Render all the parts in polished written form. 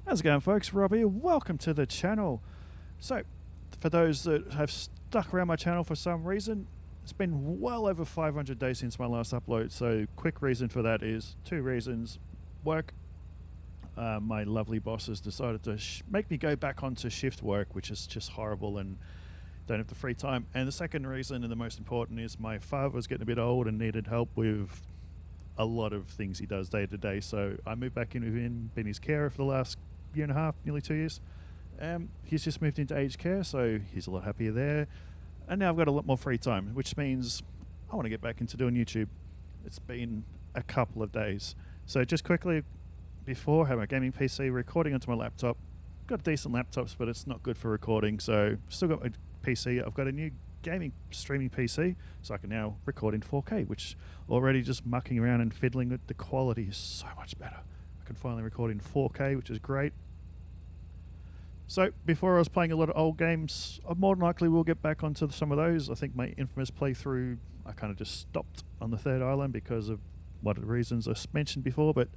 How's it going, folks? Rob here. Welcome to the channel. So, for those that have stuck around my channel for some reason, it's been well over 500 days since my last upload. So, quick reason for that is two reasons. Work. My lovely boss has decided to make me go back onto shift work, which is just horrible and don't have the free time. And the second reason, and the most important, is my father was getting a bit old and needed help with a lot of things he does day to day. So I moved back in with him, been his carer for the last year and a half, nearly 2 years. He's just moved into aged care, so he's a lot happier there. And now I've got a lot more free time, which means I want to get back into doing YouTube. It's been a couple of days. So just quickly, before I have my gaming PC recording onto my laptop. Got decent laptops, but it's not good for recording, so still got my PC. I've got a new gaming streaming PC, so I can now record in 4K, which already just mucking around and fiddling with the quality is so much better. I can finally record in 4K, which is great. So before I was playing a lot of old games, I more than likely will get back onto some of those. I think my infamous playthrough, I kind of just stopped on the third island because of one of the reasons I mentioned before, but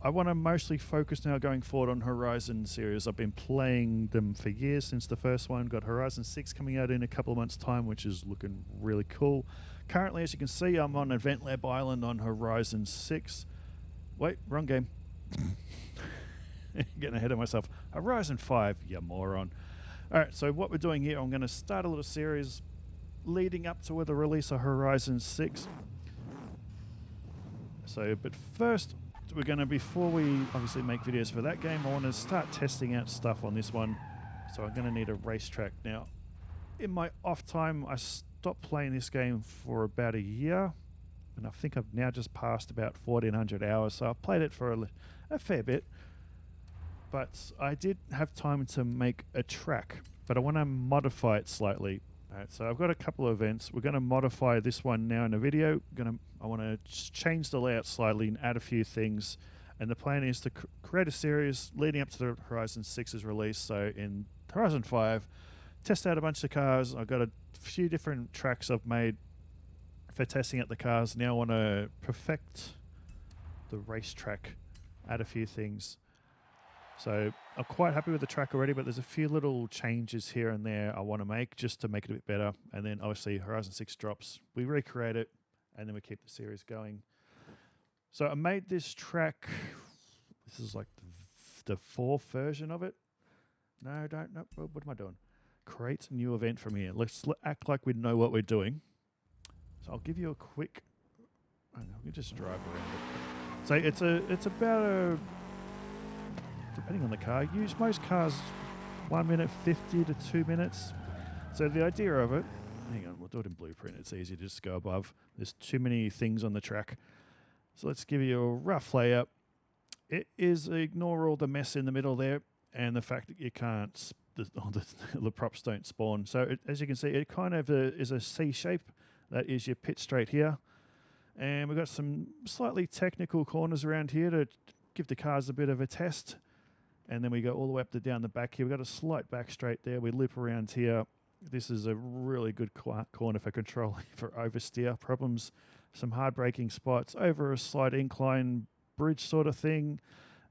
I want to mostly focus now going forward on Horizon series. I've been playing them for years since the first one. Got Horizon 6 coming out in a couple of months' time, which is looking really cool. Currently, as you can see, I'm on Event Lab Island on Horizon 6. Wait, wrong game. Getting ahead of myself. Horizon 5, you moron. Alright, so what we're doing here, I'm going to start a little series leading up to the release of Horizon 6. So, but first, we're going to, before we obviously make videos for that game, I want to start testing out stuff on this one. So I'm going to need a racetrack. Now, in my off time, I stopped playing this game for about a year, and I think I've now just passed about 1,400 hours, so I've played it for a fair bit. But I did have time to make a track, but I want to modify it slightly. Alright, so I've got a couple of events. We're going to modify this one now in the video. I want to change the layout slightly and add a few things. And the plan is to create a series leading up to the Horizon 6's release. So in Horizon 5, test out a bunch of cars. I've got a few different tracks I've made for testing out the cars. Now I want to perfect the racetrack, add a few things. So I'm quite happy with the track already, but there's a few little changes here and there I want to make just to make it a bit better. And then obviously Horizon 6 drops, we recreate it, and then we keep the series going. So I made this track. This is like the fourth version of it. No, don't. No, what am I doing? Create a new event from here. Let's act like we know what we're doing. So I'll give you a quick. Hang on, we just drive around it. So it's about a. Depending on the car, use most cars 1 minute 50 to 2 minutes. So the idea of it, hang on, we'll do it in blueprint. It's easy to just go above. There's too many things on the track. So let's give you a rough layout. It is ignore all the mess in the middle there and the fact that you can't, the props don't spawn. So as you can see, it kind of is a C shape. That is your pit straight here. And we've got some slightly technical corners around here to give the cars a bit of a test. And then we go all the way up to down the back here. We've got a slight back straight there. We loop around here. This is a really good corner for controlling for oversteer problems. Some hard braking spots over a slight incline bridge sort of thing.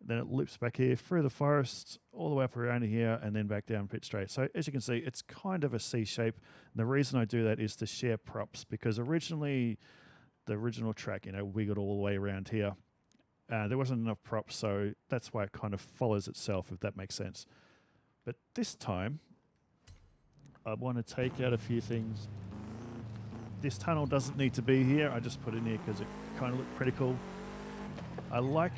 Then it loops back here through the forest, all the way up around here, and then back down pit straight. So as you can see, it's kind of a C shape. And the reason I do that is to share props, because originally the original track, wiggled all the way around here. There wasn't enough props, so that's why it kind of follows itself, if that makes sense. But this time, I want to take out a few things. This tunnel doesn't need to be here. I just put it in here because it kind of looked pretty cool. I like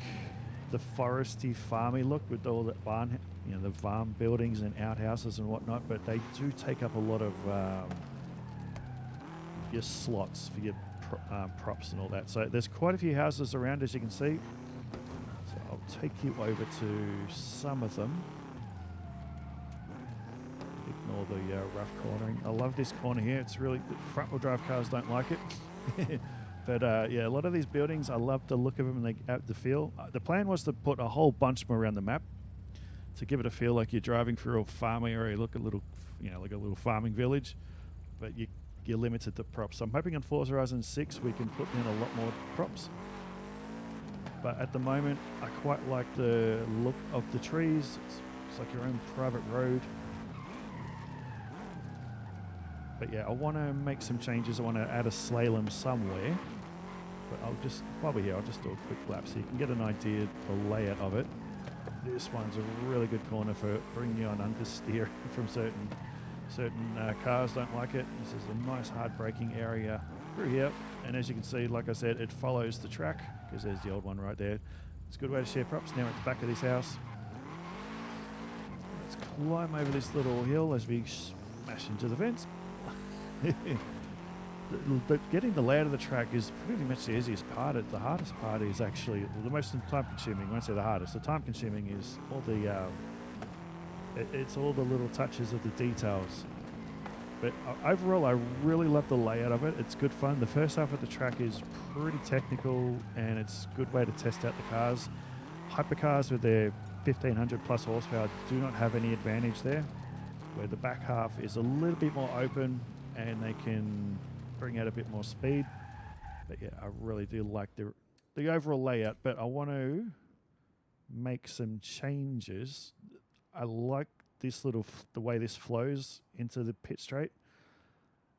the foresty, farmy look with all that barn, the farm buildings and outhouses and whatnot, but they do take up a lot of your slots for your props and all that. So there's quite a few houses around, as you can see. So I'll take you over to some of them. Ignore the rough cornering. I love this corner here. It's really, front-wheel drive cars don't like it. But yeah, a lot of these buildings, I love the look of them and they have the feel. The plan was to put a whole bunch more around the map to give it a feel like you're driving through a farm area, look a little, like a little farming village. But you're limited to props. So I'm hoping on Forza Horizon 6 we can put in a lot more props. But at the moment, I quite like the look of the trees. It's like your own private road. But yeah, I want to make some changes. I want to add a slalom somewhere. But while we're here, I'll just do a quick lap so you can get an idea of the layout of it. This one's a really good corner for bringing you on understeer from certain cars don't like it. This is a nice hard braking area through here. And as you can see, like I said, it follows the track because there's the old one right there. It's a good way to share props. Now at the back of this house. Let's climb over this little hill as we smash into the fence. Getting the layout of the track is pretty much the easiest part. The hardest part is actually the most time-consuming. I won't say the hardest. The time-consuming is all the it's all the little touches of the details. But overall, I really love the layout of it. It's good fun. The first half of the track is pretty technical, and it's a good way to test out the cars. Hypercars with their 1500 plus horsepower do not have any advantage there, where the back half is a little bit more open and they can bring out a bit more speed. But yeah, I really do like the overall layout, but I want to make some changes. I like this the way this flows into the pit straight.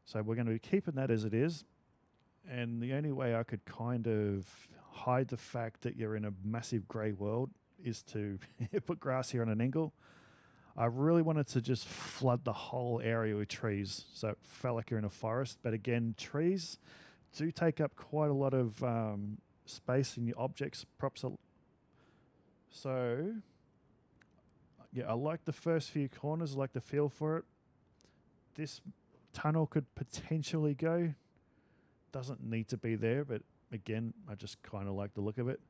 So we're going to be keeping that as it is. And the only way I could kind of hide the fact that you're in a massive grey world is to put grass here on an angle. I really wanted to just flood the whole area with trees, so it felt like you're in a forest. But again, trees do take up quite a lot of space in your objects, props. So, yeah, I like the first few corners, I like the feel for it. This tunnel could potentially go. Doesn't need to be there, but again, I just kind of like the look of it.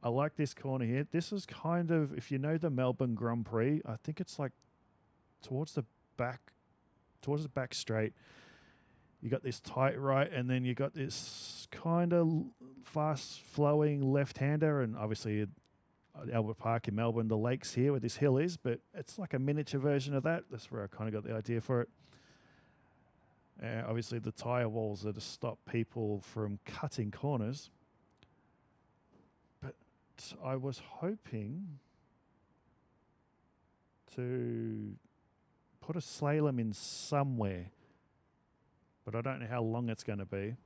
I like this corner here. This is kind of, if you know the Melbourne Grand Prix, I think it's like towards the back straight. You got this tight right, and then you got this kind of fast flowing left-hander, and obviously Albert Park in Melbourne, the lakes here where this hill is, but it's like a miniature version of that. That's where I kind of got the idea for it. Obviously the tyre walls are to stop people from cutting corners. I was hoping to put a slalom in somewhere, but I don't know how long it's going to be.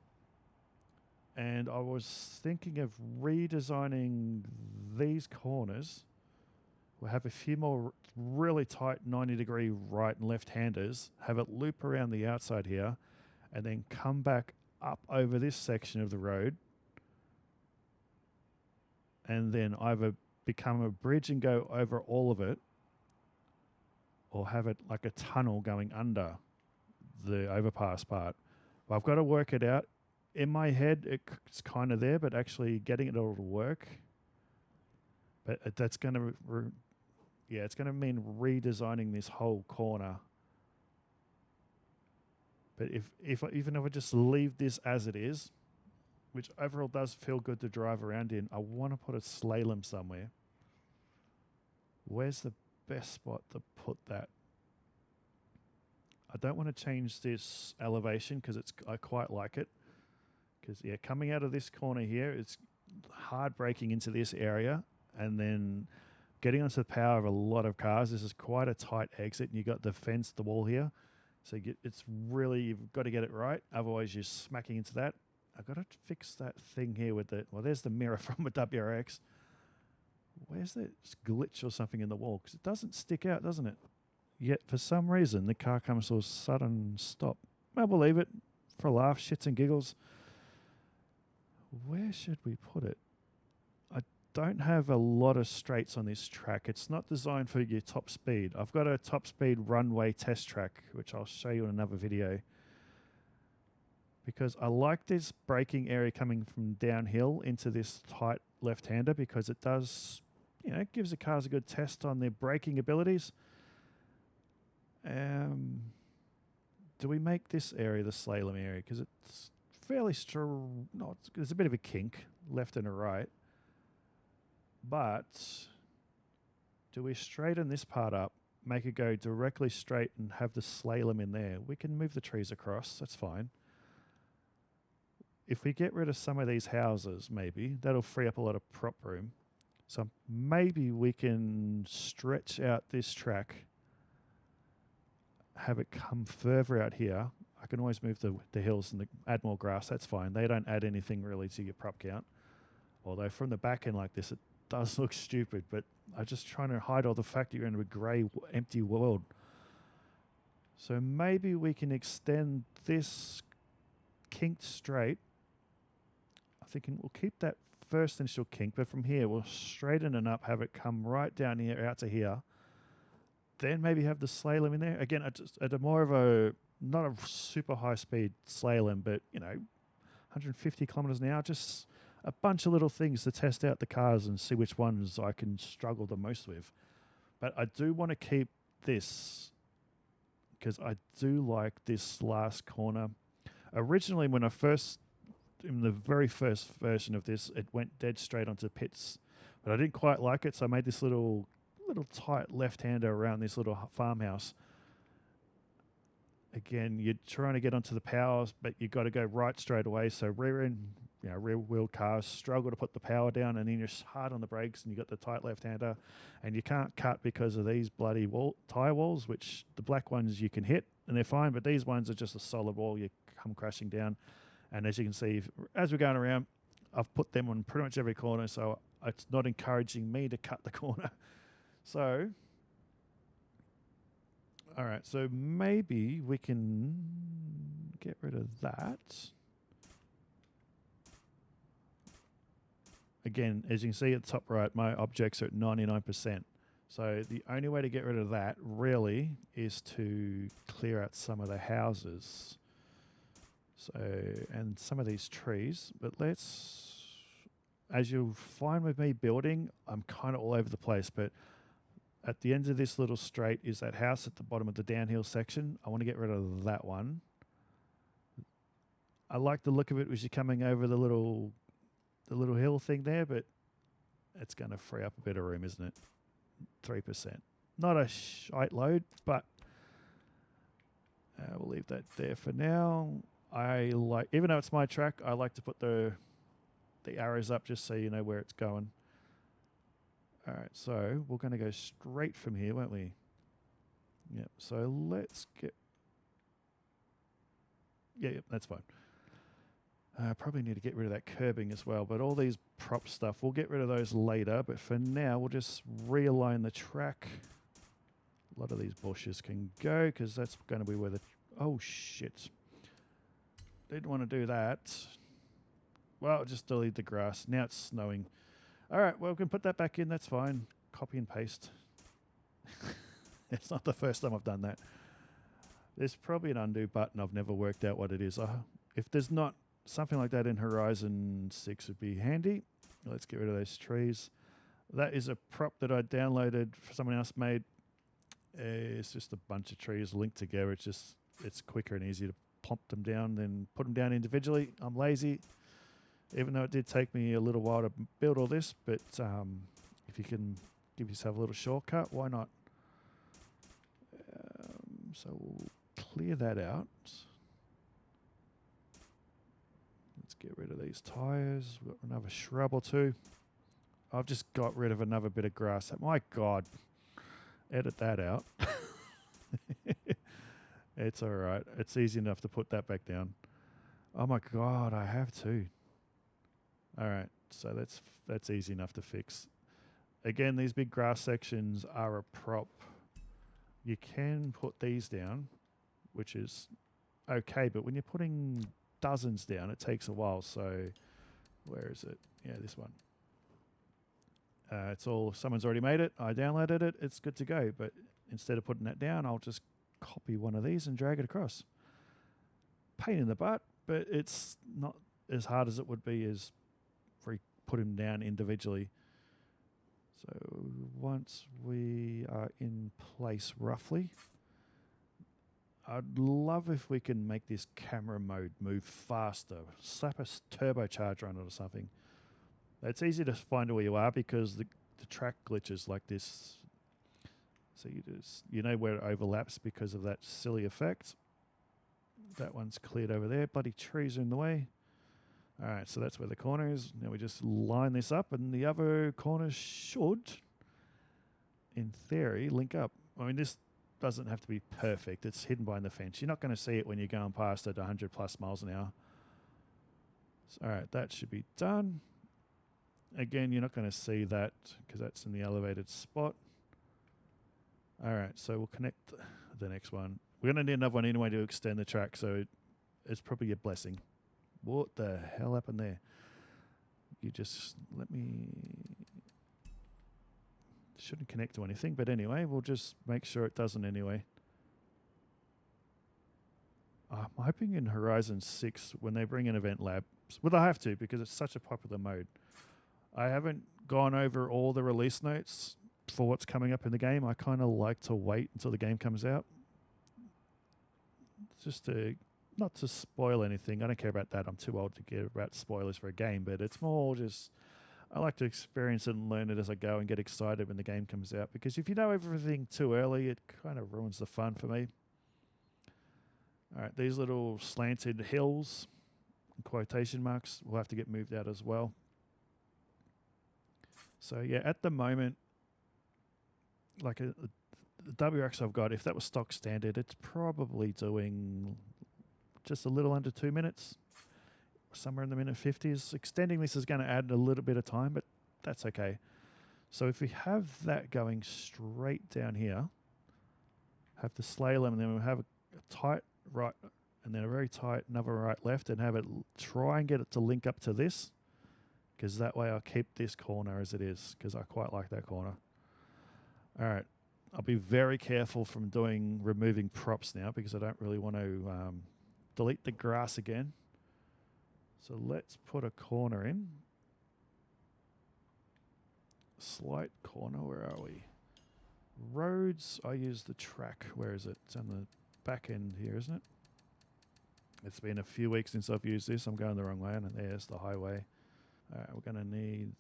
And I was thinking of redesigning these corners. We'll have a few more really tight 90-degree right and left-handers, have it loop around the outside here, and then come back up over this section of the road, and then either become a bridge and go over all of it, or have it like a tunnel going under the overpass part. But I've got to work it out. In my head, it's kind of there, but actually getting it all to work, but that's going to, it's going to mean redesigning this whole corner. But even if I just leave this as it is, which overall does feel good to drive around in, I want to put a slalom somewhere. Where's the best spot to put that? I don't want to change this elevation because I quite like it. Because, yeah, coming out of this corner here, it's hard braking into this area and then getting onto the power of a lot of cars. This is quite a tight exit, and you got the fence, the wall here. So you've got to get it right. Otherwise, you're smacking into that. I've got to fix that thing here with there's the mirror from a WRX. Where's that glitch or something in the wall? Because it doesn't stick out, doesn't it? Yet, for some reason, the car comes to a sudden stop. I believe it. For a laugh, shits and giggles. Where should we put it? I don't have a lot of straights on this track. It's not designed for your top speed. I've got a top speed runway test track, which I'll show you in another video. Because I like this braking area coming from downhill into this tight left-hander, because it does, it gives the cars a good test on their braking abilities. Do we make this area the slalom area? Because it's fairly strong. No, there's a bit of a kink, left and a right. But do we straighten this part up, make it go directly straight and have the slalom in there? We can move the trees across. That's fine. if we get rid of some of these houses, maybe that'll free up a lot of prop room. So maybe we can stretch out this track, have it come further out here. I can always move the hills and add more grass. That's fine. They don't add anything really to your prop count. Although from the back end like this, it does look stupid. But I'm just trying to hide all the fact that you're in a grey, empty world. So maybe we can extend this kinked straight. I'm thinking we'll keep that first initial kink, but from here we'll straighten it up, have it come right down here out to here. Then maybe have the slalom in there. Again, at a more of a, not a super high speed slalom, but 150 kilometers an hour, just a bunch of little things to test out the cars and see which ones I can struggle the most with. But I do want to keep this because I do like this last corner. Originally, when I first, in the very first version of this, it went dead straight onto pits, but I didn't quite like it, so I made this little tight left-hander around this little farmhouse. Again, you're trying to get onto the powers, but you've got to go right straight away, so rear wheel cars struggle to put the power down, and then you're hard on the brakes, and you've got the tight left-hander, and you can't cut because of these bloody tyre walls, which the black ones you can hit, and they're fine, but these ones are just a solid wall. You come crashing down, and as you can see, as we're going around, I've put them on pretty much every corner, so it's not encouraging me to cut the corner. So, all right, so maybe we can get rid of that. Again, as you can see at the top right, my objects are at 99%. So the only way to get rid of that really is to clear out some of the houses. So, and some of these trees, but let's, as you'll find with me building, I'm kind of all over the place, but at the end of this little straight is that house at the bottom of the downhill section. I want to get rid of that one. I like the look of it as you're coming over the little hill thing there, but it's going to free up a bit of room, isn't it? 3%. Not a shite load, but we'll leave that there for now. I like, even though it's my track, I like to put the arrows up just so you know where it's going. All right, so we're going to go straight from here, won't we? Yep, so let's get... Yep, that's fine. Probably need to get rid of that curbing as well, but all these prop stuff, we'll get rid of those later, but for now, we'll just realign the track. A lot of these bushes can go, because that's going to be where the... Oh, shit. Didn't want to do that. Well, just delete the grass. Now it's snowing. All right, well, we can put that back in. That's fine. Copy and paste. It's not the first time I've done that. There's probably an undo button. I've never worked out what it is. If there's not something like that in Horizon 6 would be handy. Let's get rid of those trees. That is a prop that I downloaded for someone else made. It's just a bunch of trees linked together. It's quicker and easier to plump them down than put them down individually. I'm lazy. Even though it did take me a little while to build all this, but if you can give yourself a little shortcut, why not? So we'll clear that out. Let's get rid of these tyres. We've got another shrub or two. I've just got rid of another bit of grass. My God. Edit that out. It's all right. It's easy enough to put that back down. Oh my God, I have to. All right, so that's easy enough to fix. Again, these big grass sections are a prop. You can put these down, which is okay, but when you're putting dozens down, it takes a while. So where is it? Yeah, this one. It's all, someone's already made it. I downloaded it. It's good to go. But instead of putting that down, I'll just copy one of these and drag it across. Pain in the butt, but it's not as hard as it would be as put them down individually. So once we are in place roughly, I'd love if we can make this camera mode move faster. Slap a turbocharger on it or something. It's easy to find where you are because the track glitches like this. So you know where it overlaps because of that silly effect. That one's cleared over there. Bloody trees are in the way. All right, so that's where the corner is. Now we just line this up, and the other corner should, in theory, link up. I mean, this doesn't have to be perfect. It's hidden behind the fence. You're not going to see it when you're going past at 100 plus miles an hour. So, all right, that should be done. Again, you're not going to see that because that's in the elevated spot. All right, so we'll connect the next one. We're going to need another one anyway to extend the track, so it's probably a blessing. What the hell happened there? You just let me... Shouldn't connect to anything, but anyway, we'll just make sure it doesn't anyway. I'm hoping in Horizon 6, when they bring in Event Labs, well, they have to because it's such a popular mode. I haven't gone over all the release notes for what's coming up in the game. I kind of like to wait until the game comes out. Just to, not to spoil anything. I don't care about that. I'm too old to care about spoilers for a game, but it's more just... I like to experience it and learn it as I go and get excited when the game comes out. Because if you know everything too early, it kind of ruins the fun for me. All right, these little slanted hills, quotation marks, will have to get moved out as well. So yeah, at the moment, like the WRX I've got, if that was stock standard, it's probably doing just a little under 2 minutes. Somewhere in the minute 50s. Extending this is going to add a little bit of time, but that's okay. So if we have that going straight down here, have the slalom, and then we'll have a tight right, and then a very tight another right left, and have it try and get it to link up to this, because that way I'll keep this corner as it is, because I quite like that corner. All right. I'll be very careful from removing props now, because I don't really want to delete the grass again. So let's put a corner in. Slight corner, where are we? Roads, I use the track. Where is it? It's on the back end here, isn't it? It's been a few weeks since I've used this. I'm going the wrong way, and there's the highway. All right, we're going to need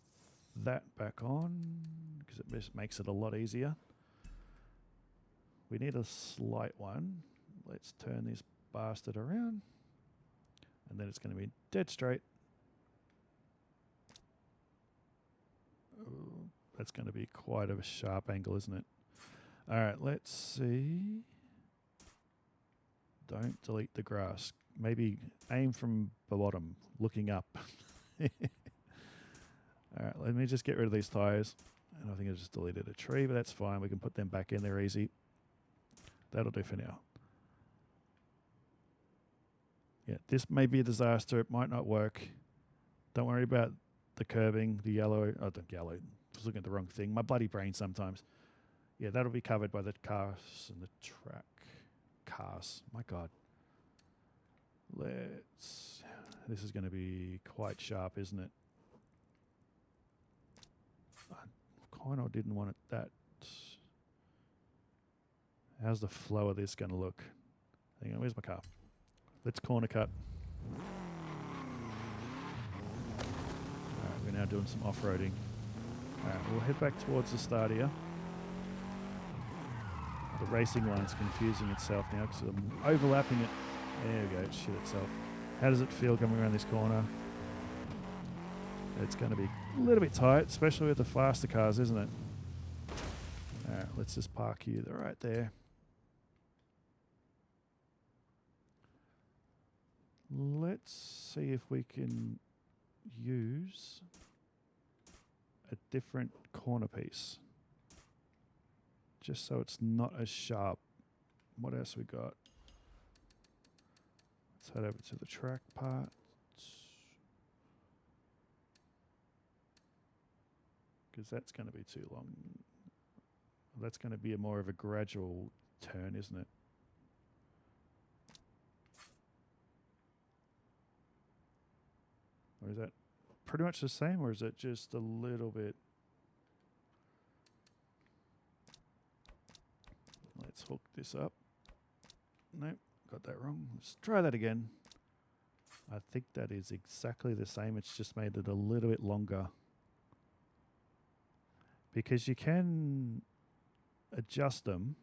that back on, because it just makes it a lot easier. We need a slight one. Let's turn this bastard around. And then it's going to be dead straight. Ooh, that's going to be quite a sharp angle, isn't it? All right, let's see. Don't delete the grass. Maybe aim from the bottom, looking up. All right, let me just get rid of these tires. And I think I just deleted a tree, but that's fine. We can put them back in there easy. That'll do for now. Yeah, this may be a disaster. It might not work. Don't worry about the curbing, the yellow. Oh, the yellow. I was looking at the wrong thing. My bloody brain sometimes. Yeah, that'll be covered by the cars and the track. Cars. My God. This is going to be quite sharp, isn't it? I kind of didn't want it that. How's the flow of this going to look? Hang on, where's my car? Let's corner cut. Alright, we're now doing some off-roading. Alright, we'll head back towards the start here. The racing line's confusing itself now because I'm overlapping it. There we go, it shit itself. How does it feel coming around this corner? It's going to be a little bit tight, especially with the faster cars, isn't it? Alright, let's just park you right there. Let's see if we can use a different corner piece, just so it's not as sharp. What else we got? Let's head over to the track part. Because that's going to be too long. That's going to be more of a gradual turn, isn't it? Or is that pretty much the same, or is it just a little bit? Let's hook this up. Nope, got that wrong. Let's try that again. I think that is exactly the same. It's just made it a little bit longer. Because you can adjust them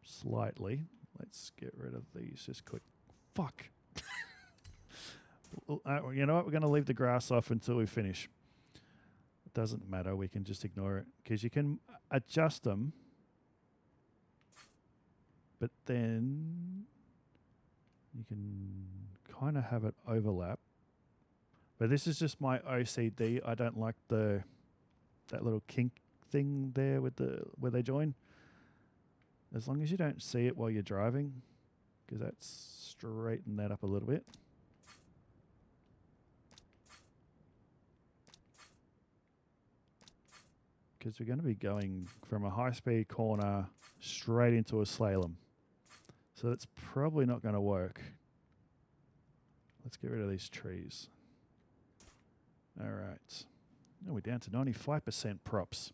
slightly. Let's get rid of these just quick. Fuck. You know what? We're going to leave the grass off until we finish. It doesn't matter. We can just ignore it because you can adjust them. But then you can kind of have it overlap. But this is just my OCD. I don't like that little kink thing there with where they join. As long as you don't see it while you're driving, because that's straighten that up a little bit. Because we're going to be going from a high-speed corner straight into a slalom. So that's probably not going to work. Let's get rid of these trees. All right. Oh, we're down to 95% props.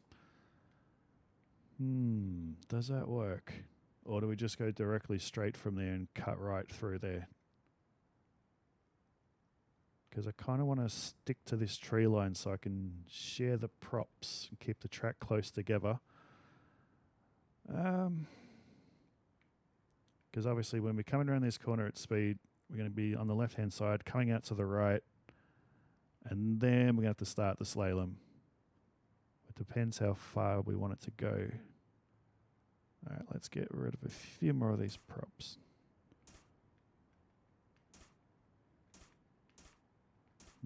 Does that work? Or do we just go directly straight from there and cut right through there? Because I kind of want to stick to this tree line so I can share the props and keep the track close together. Because obviously when we're coming around this corner at speed, we're going to be on the left-hand side, coming out to the right, and then we're going to have to start the slalom. It depends how far we want it to go. All right, let's get rid of a few more of these props.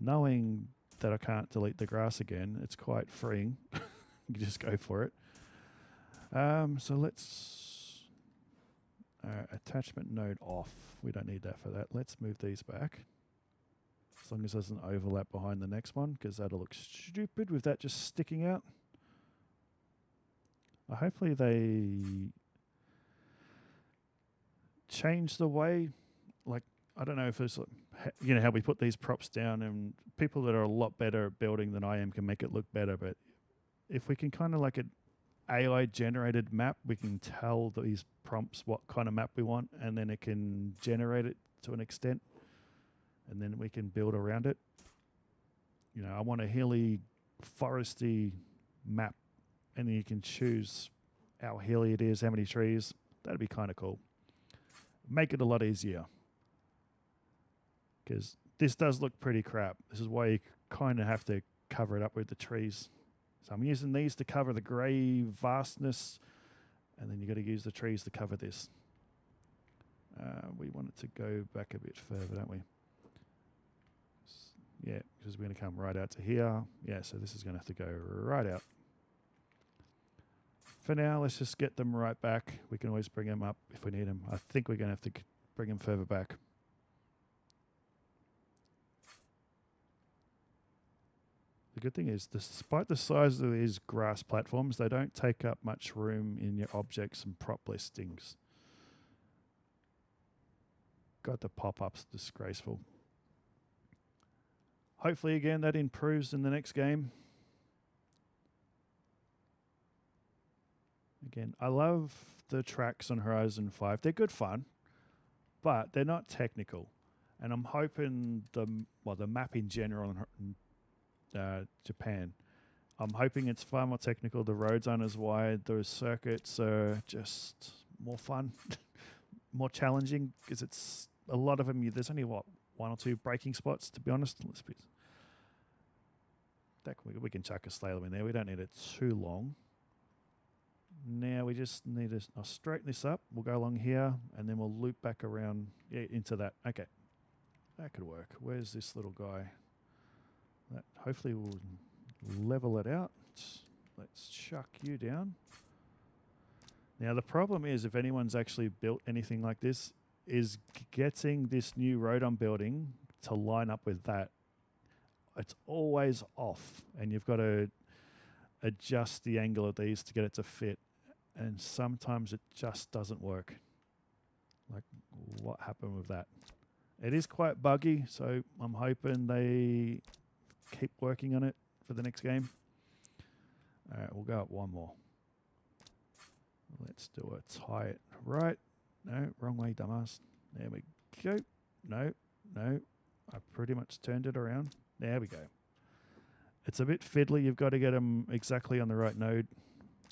Knowing that I can't delete the grass again, it's quite freeing. You just go for it. So let's... attachment node off. We don't need that for that. Let's move these back. As long as it doesn't overlap behind the next one, because that'll look stupid with that just sticking out. Hopefully they change the way, like, I don't know if it's, you know, how we put these props down, and people that are a lot better at building than I am can make it look better, but if we can kind of like an AI generated map, we can tell these prompts what kind of map we want, and then it can generate it to an extent, and then we can build around it. You know, I want a hilly, foresty map, and then you can choose how hilly it is, how many trees. That'd be kind of cool. Make it a lot easier. Because this does look pretty crap. This is why you kind of have to cover it up with the trees. So I'm using these to cover the grey vastness, and then you got to use the trees to cover this. We want it to go back a bit further, don't we? Yeah, because we're going to come right out to here. Yeah, so this is going to have to go right out. For now, let's just get them right back. We can always bring them up if we need them. I think we're going to have to bring them further back. The good thing is, despite the size of these grass platforms, they don't take up much room in your objects and prop listings. God, the pop-up's disgraceful. Hopefully, again, that improves in the next game. Again, I love the tracks on Horizon 5. They're good fun, but they're not technical. And I'm hoping the map in general in Japan, I'm hoping it's far more technical. The roads aren't as wide. The circuits are just more fun, more challenging, because it's a lot of them. There's only, one or two braking spots, to be honest. We can chuck a slalom in there. We don't need it too long. Now we just need to I'll straighten this up. We'll go along here, and then we'll loop back around into that. Okay, that could work. Where's this little guy? That hopefully will level it out. Let's chuck you down. Now the problem is, if anyone's actually built anything like this, is getting this new road I'm building to line up with that. It's always off, and you've got to adjust the angle of these to get it to fit, and sometimes it just doesn't work. Like, what happened with that? It is quite buggy, so I'm hoping they keep working on it for the next game. All right, we'll go up one more. Let's do it. Tie it right. No, wrong way, dumbass. There we go. No. I pretty much turned it around. There we go. It's a bit fiddly. You've got to get them exactly on the right node.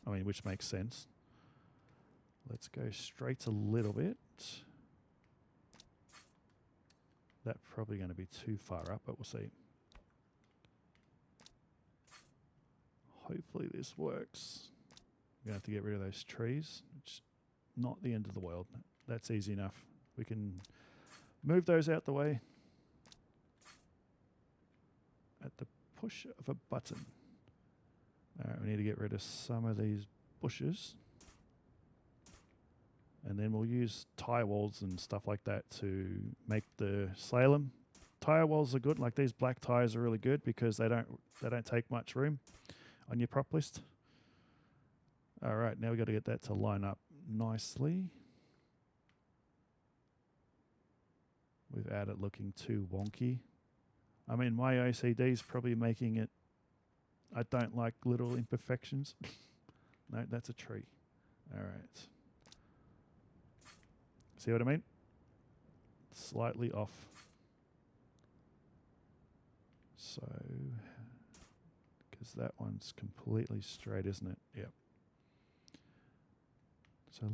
I mean, which makes sense. Let's go straight a little bit. That's probably going to be too far up, but we'll see. Hopefully this works. We're going to have to get rid of those trees, which is not the end of the world. That's easy enough. We can move those out the way at the push of a button. All right, we need to get rid of some of these bushes. And then we'll use tyre walls and stuff like that to make the slalom. Tyre walls are good. Like these black tyres are really good because they don't take much room on your prop list. All right, now we've got to get that to line up nicely without it looking too wonky. I mean, my OCD is probably making it. I don't like little imperfections. No, that's a tree. All right. See what I mean? Slightly off. So, because that one's completely straight, isn't it? Yep. So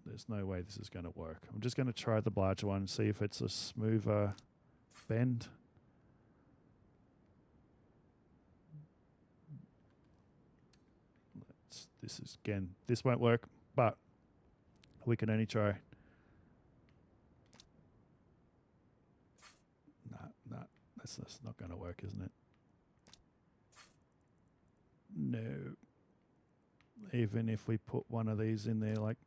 there's no way this is going to work. I'm just going to try the larger one, see if it's a smoother bend. This won't work, but we can only try. Nah, that's not going to work, isn't it? No. Even if we put one of these in there, like,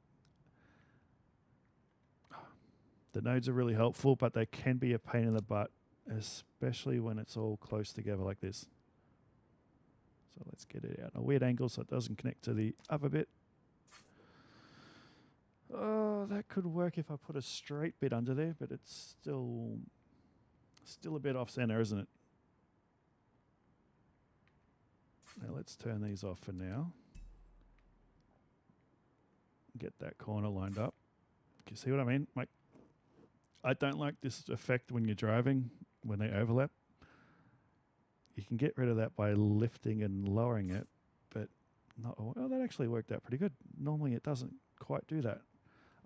the nodes are really helpful, but they can be a pain in the butt, especially when it's all close together like this. So let's get it out at a weird angle so it doesn't connect to the other bit. Oh, that could work if I put a straight bit under there, but it's still a bit off center, isn't it? Now let's turn these off for now. Get that corner lined up. You see what I mean? Like, I don't like this effect when you're driving, when they overlap. You can get rid of that by lifting and lowering it, but not. Well, that actually worked out pretty good. Normally it doesn't quite do that.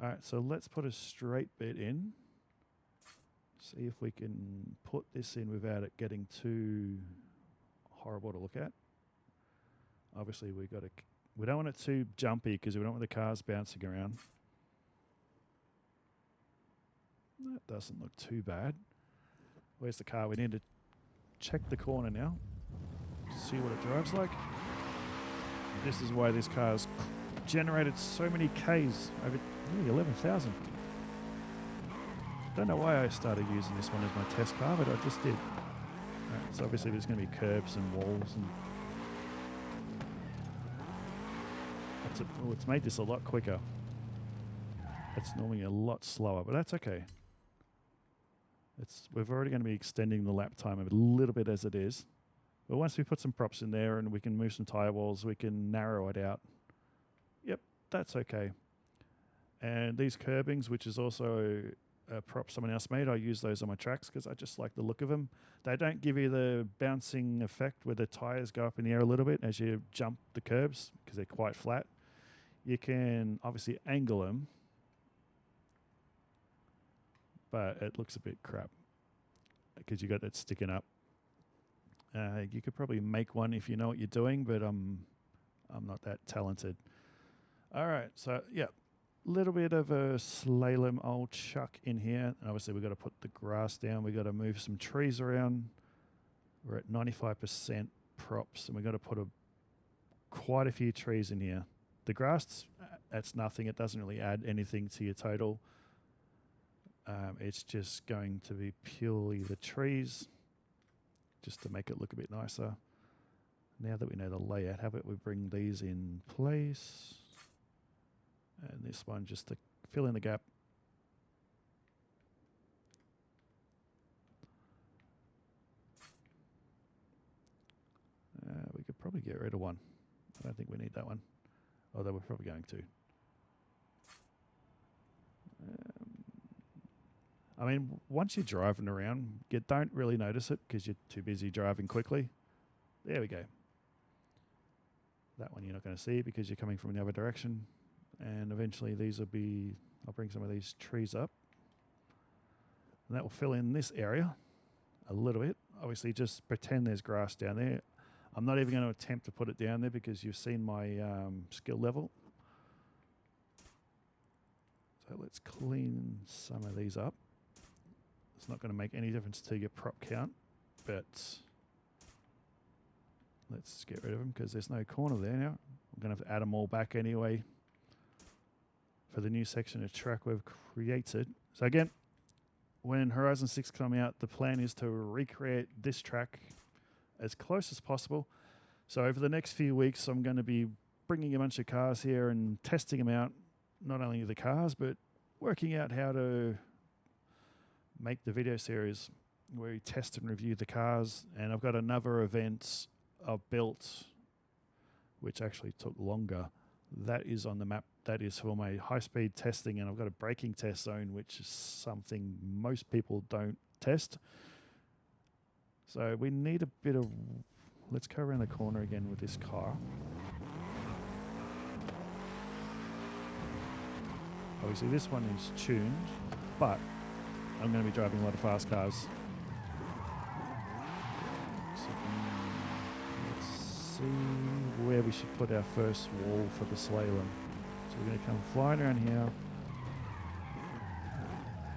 All right, so let's put a straight bit in. See if we can put this in without it getting too horrible to look at. Obviously, we don't want it too jumpy because we don't want the cars bouncing around. That doesn't look too bad. Where's the car? We need to check the corner now. See what it drives like. This is why this car's generated so many Ks, over nearly 11,000. Don't know why I started using this one as my test car, but I just did. Right, so obviously there's going to be curbs and walls, and it's made this a lot quicker. It's normally a lot slower, but that's okay. We're already going to be extending the lap time a little bit as it is. But once we put some props in there and we can move some tyre walls, we can narrow it out. Yep, that's okay. And these curbings, which is also a prop someone else made, I use those on my tracks because I just like the look of them. They don't give you the bouncing effect where the tyres go up in the air a little bit as you jump the curbs because they're quite flat. You can obviously angle them, but it looks a bit crap because you got that sticking up. You could probably make one if you know what you're doing, but I'm not that talented. All right, so yeah, little bit of a slalom I'll chuck in here. And obviously we've got to put the grass down. We've got to move some trees around. We're at 95% props, and we've got to put quite a few trees in here. The grass, that's nothing. It doesn't really add anything to your total. It's just going to be purely the trees, just to make it look a bit nicer. Now that we know the layout, how about we bring these in place? And this one just to fill in the gap. We could probably get rid of one. I don't think we need that one, although we're probably going to. I mean, once you're driving around, you don't really notice it because you're too busy driving quickly. There we go. That one you're not going to see because you're coming from the other direction. And eventually these will be, I'll bring some of these trees up. And that will fill in this area a little bit. Obviously, just pretend there's grass down there. I'm not even going to attempt to put it down there because you've seen my skill level. So let's clean some of these up. It's not going to make any difference to your prop count, but let's get rid of them because there's no corner there now. I'm going to have to add them all back anyway for the new section of track we've created. So again, when Horizon 6 come out, the plan is to recreate this track as close as possible. So over the next few weeks, I'm going to be bringing a bunch of cars here and testing them out, not only the cars, but working out how to make the video series where we test and review the cars. And I've got another event I've built, which actually took longer. That is on the map. That is for my high-speed testing, and I've got a braking test zone, which is something most people don't test. So we need a bit of... Let's go around the corner again with this car. Obviously, this one is tuned, but I'm going to be driving a lot of fast cars. So, let's see where we should put our first wall for the slalom. So we're going to come flying around here.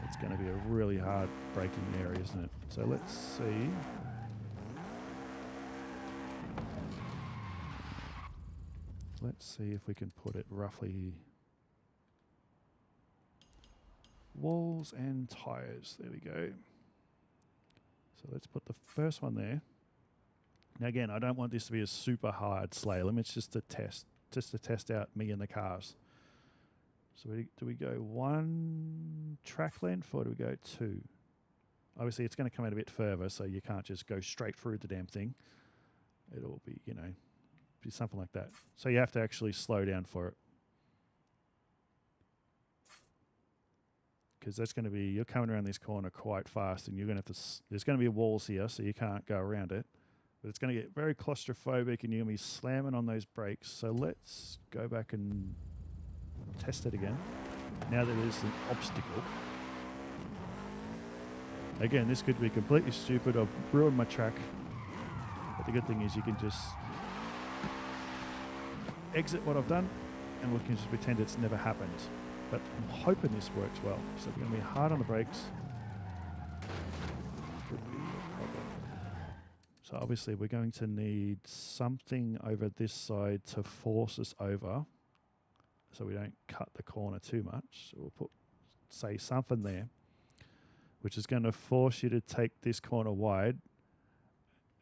It's going to be a really hard braking area, isn't it? So let's see. Let's see if we can put it roughly. Walls and tires. There we go. So let's put the first one there. Now again, I don't want this to be a super hard slalom. It's just a test, just to test out me and the cars. So do we go one track length or do we go two? Obviously, it's going to come out a bit further, so you can't just go straight through the damn thing. It'll be, you know, be something like that. So you have to actually slow down for it. Because that's going to be, you're coming around this corner quite fast and you're going to have to, there's going to be walls here, so you can't go around it. But it's going to get very claustrophobic and you're going to be slamming on those brakes. So let's go back and test it again. Now that there's an obstacle. Again, this could be completely stupid. I've ruined my track. But the good thing is you can just exit what I've done and we can just pretend it's never happened. But I'm hoping this works well. So we're going to be hard on the brakes. So obviously we're going to need something over this side to force us over so we don't cut the corner too much. So we'll put, say, something there, which is going to force you to take this corner wide,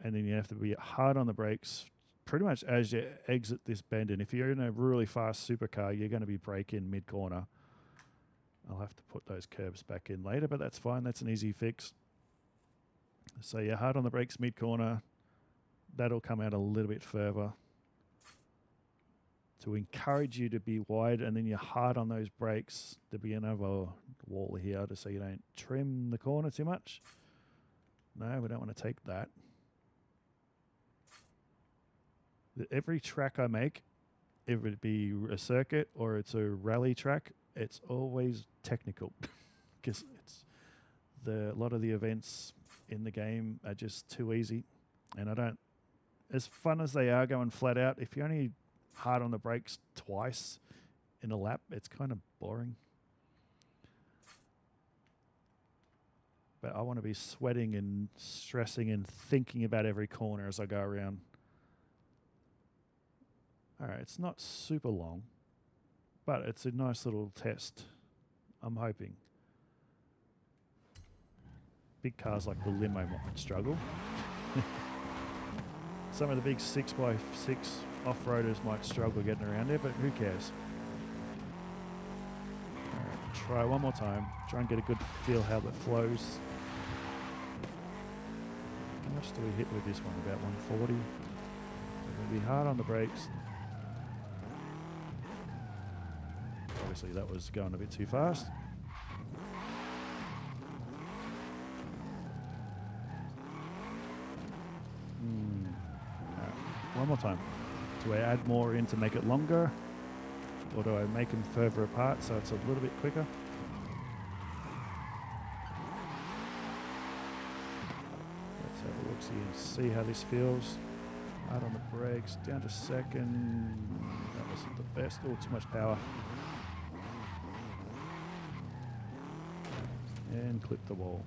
and then you have to be hard on the brakes pretty much as you exit this bend. And if you're in a really fast supercar, you're going to be braking mid-corner. I'll have to put those curbs back in later, but that's fine. That's an easy fix. So you're hard on the brakes mid-corner. That'll come out a little bit further to encourage you to be wide, and then you're hard on those brakes. There'll be another wall here to so you don't trim the corner too much. No, we don't want to take that. Every track I make, if it be a circuit or it's a rally track, it's always technical because it's a lot of the events in the game are just too easy, and I don't. As fun as they are going flat out, if you're only hard on the brakes twice in a lap, it's kind of boring. But I want to be sweating and stressing and thinking about every corner as I go around. All right, it's not super long, but it's a nice little test, I'm hoping. Big cars like the limo might struggle. Some of the big 6x6 off-roaders might struggle getting around there, but who cares? All right, try one more time. Try and get a good feel how that flows. How much do we hit with this one? About 140. We're going to be hard on the brakes. Obviously that was going a bit too fast. One more time. Do I add more in to make it longer? Or do I make them further apart so it's a little bit quicker? look-see and see how this feels. Hard on the brakes, down to second. That wasn't the best. Oh, too much power. And clip the wall.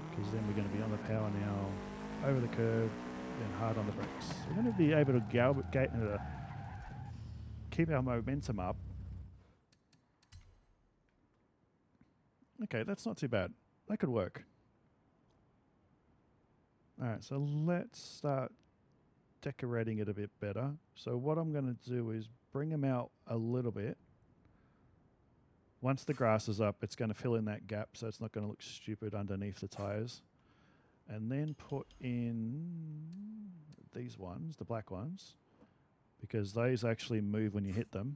Because then we're going to be on the power now, over the curb, then hard on the brakes. We're going to be able to keep our momentum up. Okay, that's not too bad. That could work. Alright, so let's start decorating it a bit better. So what I'm going to do is bring them out a little bit. Once the grass is up, it's going to fill in that gap so it's not going to look stupid underneath the tires. And then put in these ones, the black ones, because those actually move when you hit them.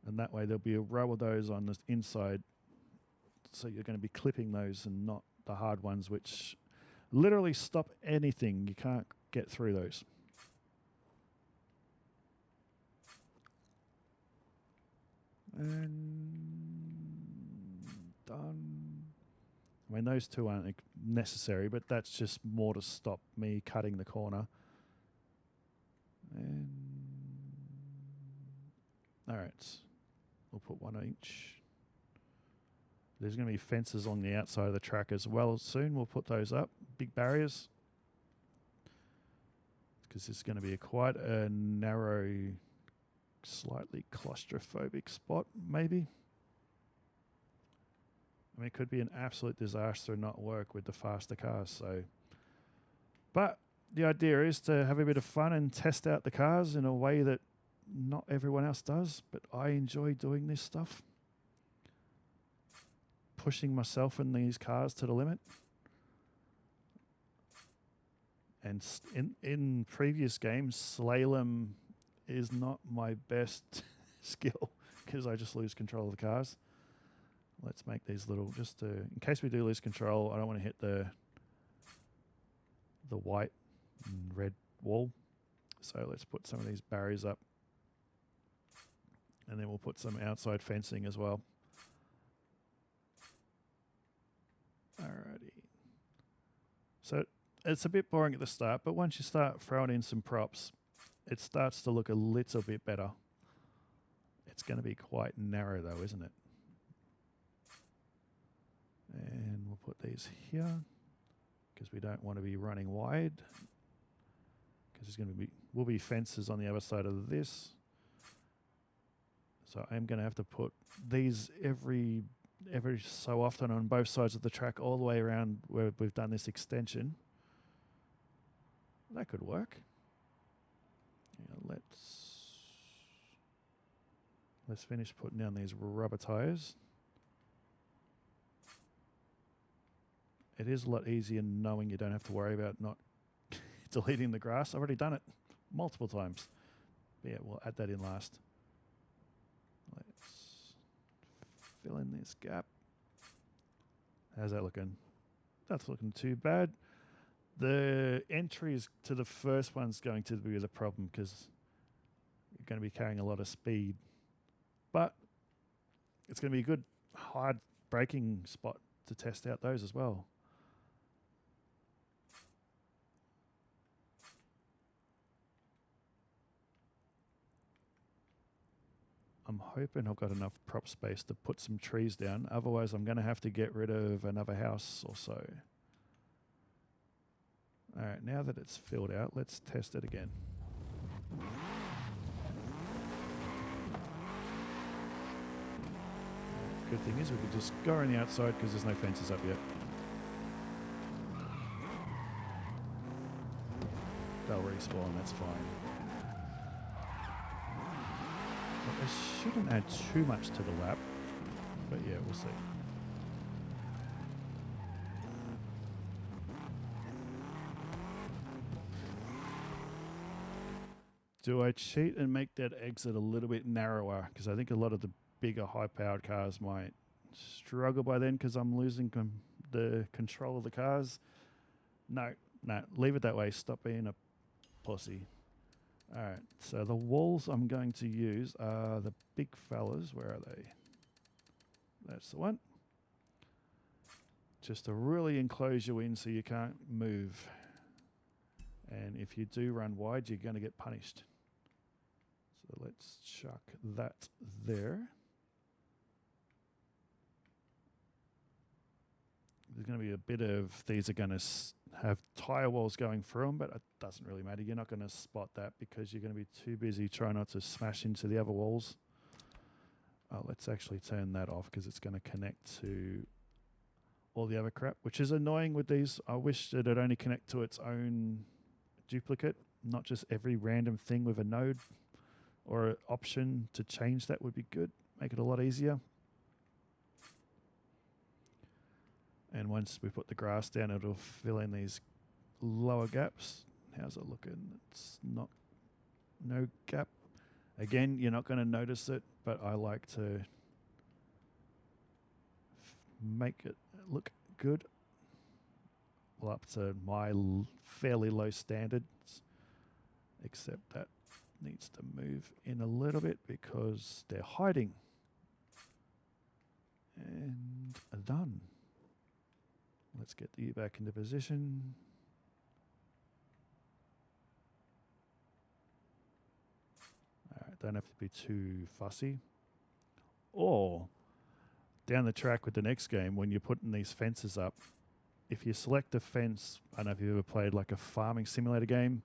And that way there'll be a row of those on the inside. So you're going to be clipping those and not the hard ones, which literally stop anything. You can't get through those. And done. I mean, those two aren't necessary, but that's just more to stop me cutting the corner. And all right, we'll put one each. There's going to be fences on the outside of the track as well soon. We'll put those up, big barriers, because it's going to be quite a narrow, slightly claustrophobic spot, maybe. I mean, it could be an absolute disaster and not work with the faster cars. So, but the idea is to have a bit of fun and test out the cars in a way that not everyone else does. But I enjoy doing this stuff, pushing myself in these cars to the limit. And in previous games, slalom is not my best skill because I just lose control of the cars. Let's make these little, just to, in case we do lose control, I don't want to hit the white and red wall. So let's put some of these barriers up. And then we'll put some outside fencing as well. Alrighty. So it's a bit boring at the start, but once you start throwing in some props, it starts to look a little bit better. It's going to be quite narrow though, isn't it? And we'll put these here because we don't want to be running wide, because there's going to will be fences on the other side of this. So I'm going to have to put these every so often on both sides of the track, all the way around where we've done this extension. That could work. Yeah, let's finish putting down these rubber tires. It is a lot easier knowing you don't have to worry about not deleting the grass. I've already done it multiple times. But yeah, we'll add that in last. Let's fill in this gap. How's that looking? That's looking too bad. The entries to the first one's going to be the problem because you're going to be carrying a lot of speed. But it's going to be a good hard braking spot to test out those as well. I'm hoping I've got enough prop space to put some trees down. Otherwise, I'm going to have to get rid of another house or so. All right, now that it's filled out, let's test it again. Good thing is we can just go around the outside because there's no fences up yet. They'll respawn, that's fine. But I shouldn't add too much to the lap, but yeah, we'll see. Do I cheat and make that exit a little bit narrower? Because I think a lot of the bigger high-powered cars might struggle by then because I'm losing the control of the cars. No, leave it that way. Stop being a pussy. All right, so the walls I'm going to use are the big fellas. Where are they? That's the one. just to really enclose you in so you can't move. And if you do run wide, you're going to get punished. So let's chuck that there. There's going to be a bit of, these are going to have tyre walls going through them, but it doesn't really matter. You're not going to spot that because you're going to be too busy trying not to smash into the other walls. Oh, let's actually turn that off because it's going to connect to all the other crap, which is annoying with these. I wish that it only connect to its own duplicate, not just every random thing with a node, or an option to change that would be good. Make it a lot easier. And once we put the grass down, it'll fill in these lower gaps. How's it looking? It's not, no gap. Again, you're not going to notice it, but I like to make it look good. Well, up to my fairly low standards, except that needs to move in a little bit because they're hiding. And done. Let's get you back into position. All right, don't have to be too fussy. Or down the track with the next game, when you're putting these fences up, if you select a fence, I don't know if you've ever played like a farming simulator game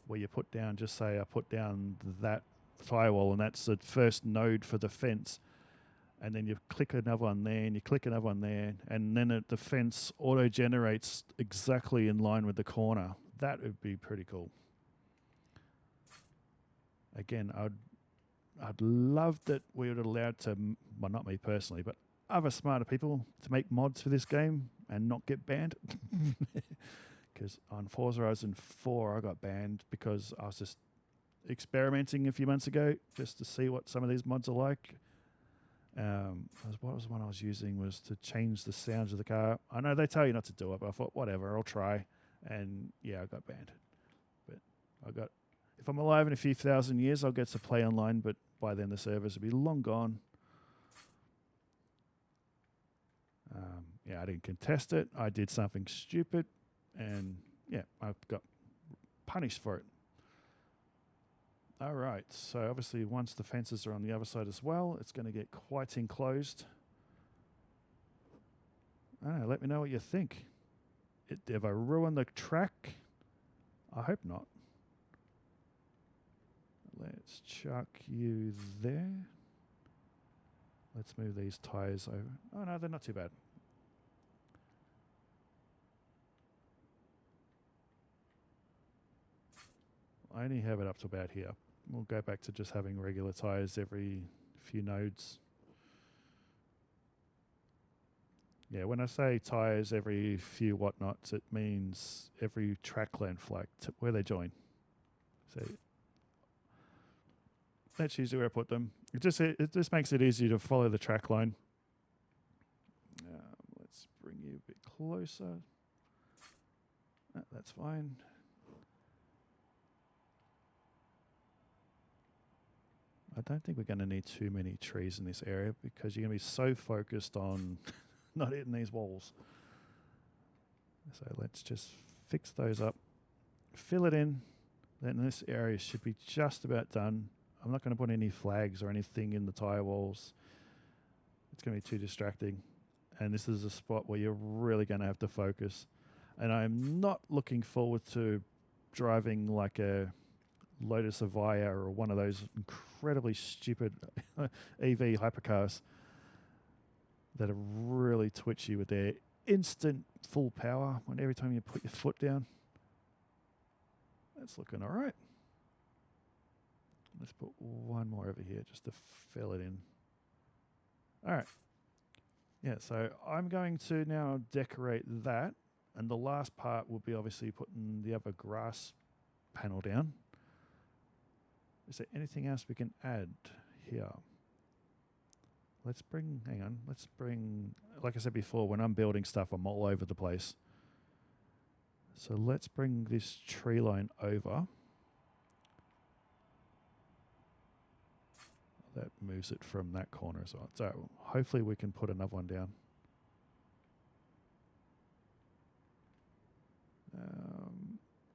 where you put down, just say I put down that firewall and that's the first node for the fence. And then you click another one there, and you click another one there, and then the fence auto-generates exactly in line with the corner. That would be pretty cool. Again, I'd love that we were allowed to, well, not me personally, but other smarter people to make mods for this game and not get banned. Because on Forza Horizon 4, I got banned because I was just experimenting a few months ago just to see what some of these mods are like. What was the one I was using was to change the sounds of the car. I know they tell you not to do it, but I thought, whatever, I'll try. And yeah, I got banned. But if I'm alive in a few thousand years, I'll get to play online, but by then the servers will be long gone. Yeah, I didn't contest it. I did something stupid, and yeah, I got punished for it. All right, so obviously once the fences are on the other side as well, it's going to get quite enclosed. I don't know, let me know what you think. Have I ruined the track? I hope not. Let's chuck you there. Let's move these tyres over. Oh no, they're not too bad. I only have it up to about here. We'll go back to just having regular tyres every few nodes. Yeah, when I say tyres every few whatnots, it means every track length, like where they join. So that's usually where I put them. It just makes it easier to follow the track line. Let's bring you a bit closer. That's fine. I don't think we're going to need too many trees in this area because you're going to be so focused on not hitting these walls. So let's just fix those up, fill it in. Then this area should be just about done. I'm not going to put any flags or anything in the tyre walls. It's going to be too distracting. And this is a spot where you're really going to have to focus. And I'm not looking forward to driving like a Lotus Avaya or one of those incredibly stupid EV hypercars that are really twitchy with their instant full power when every time you put your foot down. That's looking all right. Let's put one more over here just to fill it in. All right. Yeah, so I'm going to now decorate that. And the last part will be obviously putting the other grass panel down. Is there anything else we can add here? Let's bring, like I said before, when I'm building stuff, I'm all over the place. So let's bring this tree line over. That moves it from that corner as well. So hopefully we can put another one down.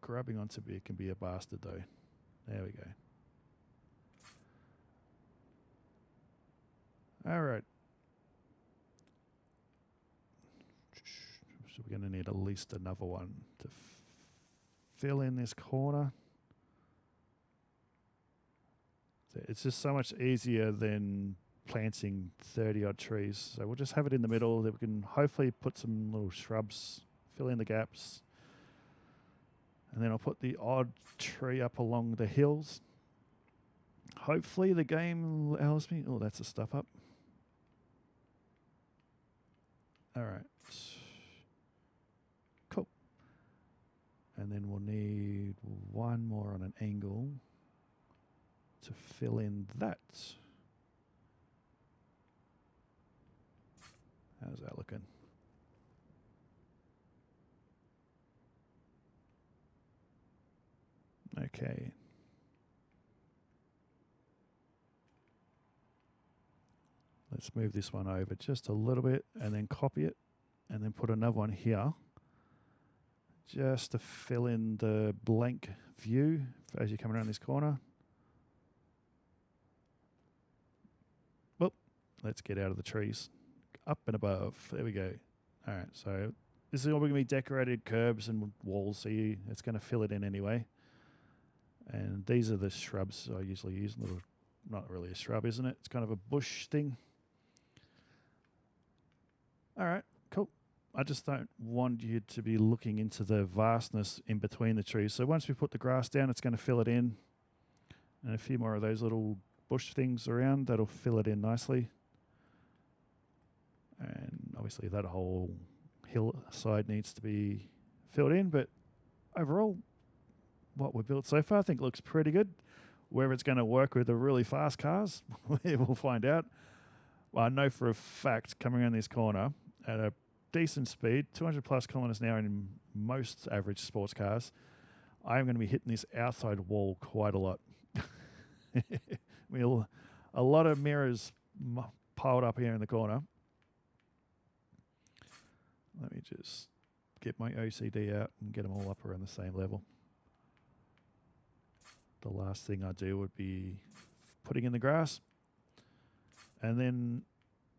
Grabbing onto it can be a bastard though. There we go. All right. So we're going to need at least another one to fill in this corner. So it's just so much easier than planting 30 odd trees. So we'll just have it in the middle that we can hopefully put some little shrubs, fill in the gaps. And then I'll put the odd tree up along the hills. Hopefully the game allows me. Oh, that's the stuff up. All right. Cool. And then we'll need one more on an angle to fill in that. How's that looking? Okay. Let's move this one over just a little bit and then copy it and then put another one here just to fill in the blank view as you come around this corner. Well, let's get out of the trees. Up and above. There we go. All right, so this is all going to be decorated curbs and walls, so it's going to fill it in anyway. And these are the shrubs I usually use. Not really a shrub, isn't it? It's kind of a bush thing. All right, cool. I just don't want you to be looking into the vastness in between the trees. So once we put the grass down, it's going to fill it in. And a few more of those little bush things around, that'll fill it in nicely. And obviously that whole hillside needs to be filled in. But overall, what we've built so far I think looks pretty good. Whether it's going to work with the really fast cars, we'll find out. Well, I know for a fact coming around this corner at a decent speed, 200 plus kilometers an hour in most average sports cars, I am going to be hitting this outside wall quite a lot. A lot of mirrors piled up here in the corner. Let me just get my OCD out and get them all up around the same level. The last thing I do would be putting in the grass. And then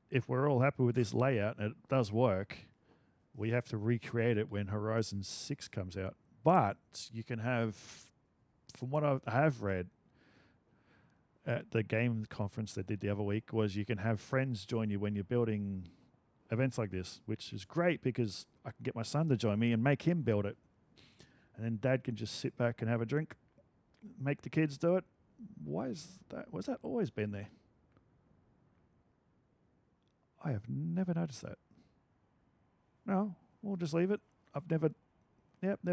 if we're all happy with this layout and it does work, we have to recreate it when Horizon 6 comes out. But you can have, from what I have read at the game conference they did the other week, was you can have friends join you when you're building events like this, which is great because I can get my son to join me and make him build it. And then Dad can just sit back and have a drink, make the kids do it. Why is that? Was that always been there? I have never noticed that. No, we'll just leave it. I've never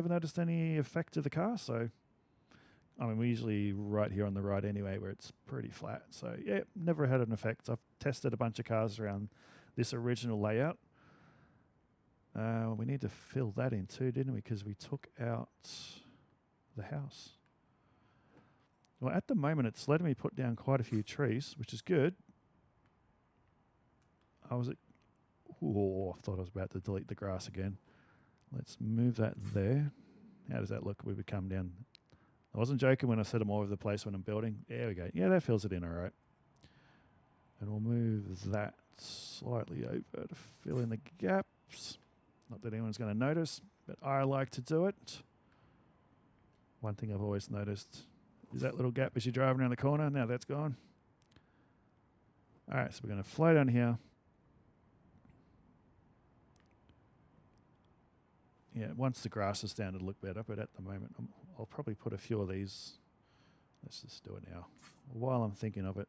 noticed any effect to the car. So, I mean, we're usually right here on the right anyway, where it's pretty flat. So, yeah, never had an effect. I've tested a bunch of cars around this original layout. We need to fill that in too, didn't we? Because we took out the house. Well, at the moment, it's letting me put down quite a few trees, which is good. I thought I was about to delete the grass again. Let's move that there. How does that look? We would come down. I wasn't joking when I said I'm all over the place when I'm building. There we go. Yeah, that fills it in all right. And we'll move that slightly over to fill in the gaps. Not that anyone's going to notice, but I like to do it. One thing I've always noticed is that little gap as you're driving around the corner. Now that's gone. All right, so we're going to flow down here. Yeah, once the grass is down, it'll look better, but at the moment, I'll probably put a few of these. Let's just do it now. While I'm thinking of it.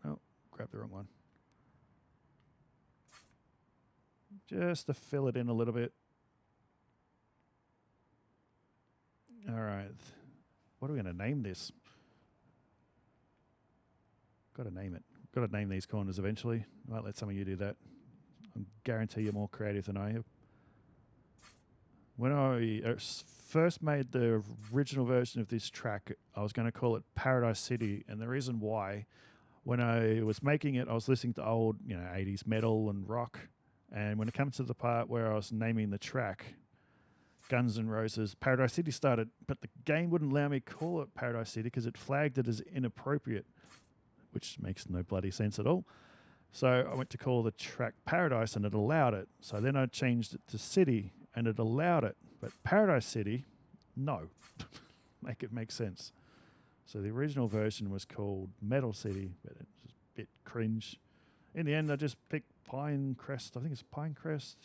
Oh, grab the wrong one. Just to fill it in a little bit. All right. What are we going to name this? Got to name it. Got to name these corners eventually. I might let some of you do that. I guarantee you're more creative than I am. When I first made the original version of this track, I was going to call it Paradise City. And the reason why, when I was making it, I was listening to old, 80s metal and rock. And when it comes to the part where I was naming the track, Guns N' Roses. Paradise City started, but the game wouldn't allow me to call it Paradise City because it flagged it as inappropriate, which makes no bloody sense at all. So I went to call the track Paradise and it allowed it. So then I changed it to City and it allowed it. But Paradise City, no. Make it make sense. So the original version was called Metal City, but it was a bit cringe. In the end, I just picked Pinecrest. I think it's Pinecrest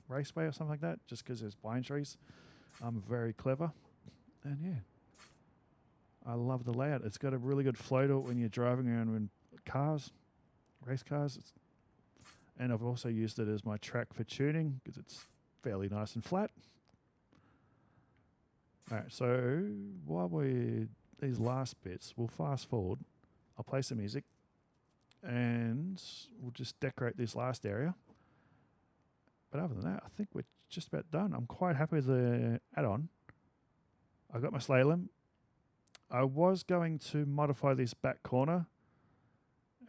Raceway or something like that, just because there's pine trees. I'm very clever. And yeah, I love the layout. It's got a really good flow to it when you're driving around in cars, race cars. And I've also used it as my track for tuning because it's fairly nice and flat. All right, so while we're these last bits, we'll fast forward. I'll play some music and we'll just decorate this last area. But other than that, I think we're just about done. I'm quite happy with the add-on. I got my slalom. I was going to modify this back corner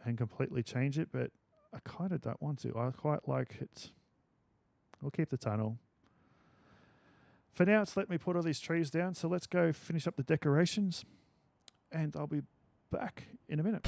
and completely change it, but I kind of don't want to. I quite like it. We'll keep the tunnel. For now, it's let me put all these trees down, so let's go finish up the decorations, and I'll be back in a minute.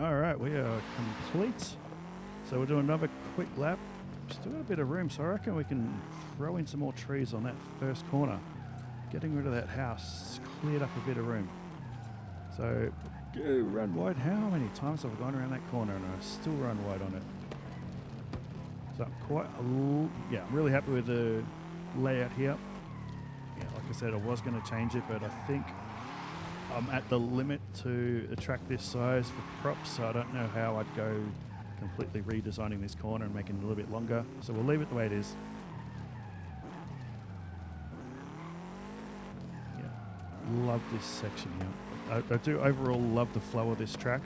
All right, we are complete. So we'll do another quick lap. Still got a bit of room, so I reckon we can throw in some more trees on that first corner. Getting rid of that house cleared up a bit of room. So, go run wide. How many times have I gone around that corner and I still run wide on it? So I'm I'm really happy with the layout here. Yeah, like I said, I was going to change it, but I think I'm at the limit to a track this size for props, so I don't know how I'd go completely redesigning this corner and making it a little bit longer. So we'll leave it the way it is. Yeah, love this section here. I do overall love the flow of this track.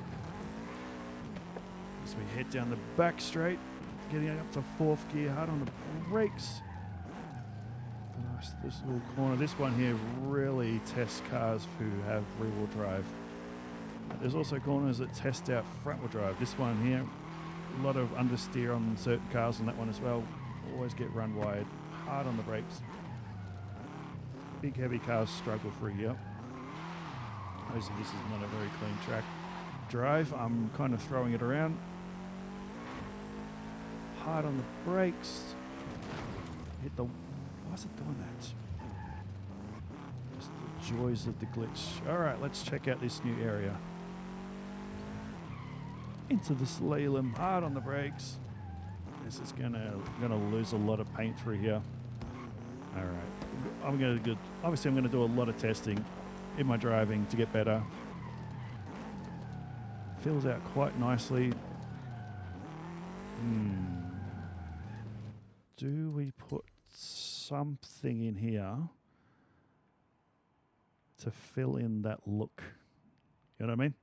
As we head down the back straight, getting up to fourth gear, hard on the brakes. Nice, this little corner. This one here really tests cars who have rear-wheel drive. There's also corners that test out front-wheel drive. This one here, a lot of understeer on certain cars on that one as well. Always get run wide, hard on the brakes. Big heavy cars struggle through here. Obviously this is not a very clean track. Drive, I'm kind of throwing it around. Hard on the brakes. Hit the... Why is it doing that? Just the joys of the glitch. Alright, let's check out this new area. Into the slalom, hard on the brakes. This is gonna lose a lot of paint through here. Alright. Obviously I'm gonna do a lot of testing in my driving to get better. Fills out quite nicely. Do we put something in here to fill in that look? You know what I mean?